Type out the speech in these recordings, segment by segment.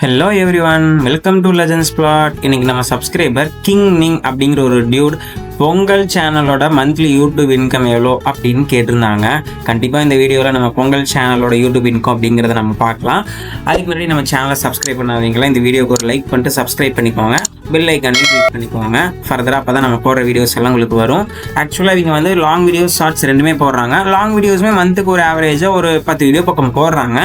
Hello everyone, welcome to legends plot. இன்னைக்கு நம்ம subscriber king நிங் அப்படிங்கிற ஒரு டியூட் பொங்கல் சேனலோட மந்த்லி யூடியூப் இன்கம் எவ்வளோ அப்படின்னு கேட்டிருந்தாங்க. கண்டிப்பாக இந்த வீடியோவில் நம்ம பொங்கல் சேனலோட யூடியூப் இன்கம் அப்படிங்கிறத நம்ம பார்க்கலாம். அதுக்கு முன்னாடி நம்ம சேனலை சப்ஸ்கிரைப் பண்ணாதீங்களா, இந்த வீடியோக்கு ஒரு லைக் பண்ணிட்டு சப்ஸ்கிரைப் பண்ணிக்கோங்க, பெல் ஐக்கானையும் கிளிக் பண்ணிக்கோங்க. ஃபர்தராக அப்போ தான் நம்ம போடுற வீடியோஸ் எல்லாம் உங்களுக்கு வரும். ஆக்சுவலாக இவங்க வந்து லாங் வீடியோஸ், ஷார்ட்ஸ் ரெண்டுமே போடுறாங்க. லாங் வீடியோஸுமே மந்த்துக்கு ஒரு ஆவரேஜாக ஒரு 10 வீடியோ பக்கம் போடுறாங்க.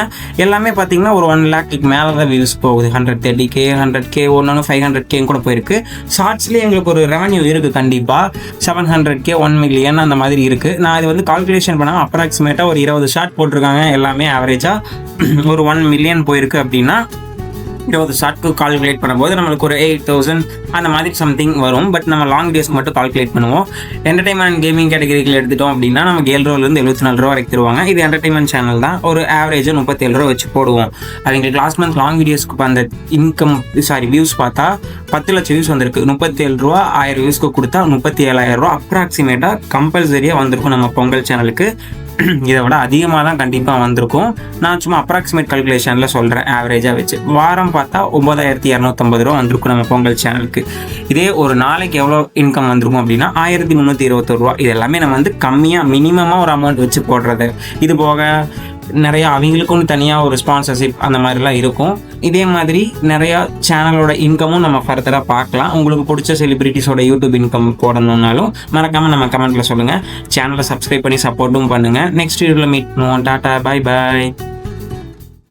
எல்லாமே பார்த்தீங்கன்னா ஒரு 1 lakhக்கு மேலே தான் வியூஸ் போகுது. 130K 100K ஒன்று 500K கூட போயிருக்கு. ஷார்ட்ஸ்லேயே எங்களுக்கு ஒரு ரெவன்யூ இருக்குது, கண்டிப்பாக 700K 1 million அந்த மாதிரி இருக்குது. நான் இது வந்து கால்குலேஷன் பண்ணாமல் அப்ராக்சிமேட்டாக ஒரு 20 ஷார்ட் போட்டிருக்காங்க. எல்லாமே ஆவரேஜாக ஒரு 1 million போயிருக்கு அப்படின்னா 20 ஷார்ட்க்கு கால்குலேட் பண்ணும்போது நம்மளுக்கு ஒரு 8,000 அந்த மாதிரி சம்திங் வரும். பட் நம்ம லாங் வீடியோஸ்க்கு மட்டும் கால்குலேட் பண்ணுவோம். என்டர்டைன்மெண்ட் கேமிங் கேட்டகரியில் எடுத்துட்டோம் அப்படின்னா நமக்கு 7 ரூபாயிலிருந்து 74 ரூபா வரைக்கும் தருவாங்க. இது என்டர்டைன்மெண்ட் சேனல் தான். ஒரு ஆவரேஜாக 37 ரூபா வச்சு போடுவோம். அவங்களுக்கு லாஸ்ட் மந்த் லாங் வீடியோஸ்க்கு அந்த வியூஸ் பார்த்தா 10 லட்சம் வியூஸ் வந்திருக்கு. 37 ரூபா 1000 வியூஸ்க்கு கொடுத்தா 37,000 ரூபா அப்ராக்சிமேட்டாக கம்பல்சரியாக வந்திருக்கும் நம்ம பொங்கல் சேனலுக்கு. இதை விட அதிகமாக தான் கண்டிப்பாக வந்திருக்கும். நான் சும்மா அப்ராக்சிமேட் கால்குலேஷனில் சொல்கிறேன், ஆவரேஜாக வச்சு. வாரம் பார்த்தா 9,250 ரூபா வந்திருக்கும் நம்ம பொங்கல் சேனலுக்கு. இதே ஒரு நாளைக்கு எவ்வளோ இன்கம் வந்திருக்கும் அப்படின்னா 1,321 ரூபா. இது எல்லாமே நம்ம வந்து கம்மியாக மினிமமாக ஒரு அமௌண்ட் வச்சு போடுறது. இது போக நிறையா அவங்களுக்குன்னு தனியாக ஒரு ஸ்பான்சர்ஷிப் அந்த மாதிரிலாம் இருக்கும். இதே மாதிரி நிறையா சேனலோட இன்கமும் நம்ம ஃபர்தராக பார்க்கலாம். உங்களுக்கு பிடிச்ச செலிபிரிட்டிஸோட யூடியூப் இன்கம் போடணுன்னாலும் மறக்காமல் நம்ம கமெண்ட்டில் சொல்லுங்கள். சேனலை சப்ஸ்கிரைப் பண்ணி சப்போர்ட்டும் பண்ணுங்கள். நெக்ஸ்ட் வீடியோவில் மீட் பண்ணுவோம். Tata, bye bye.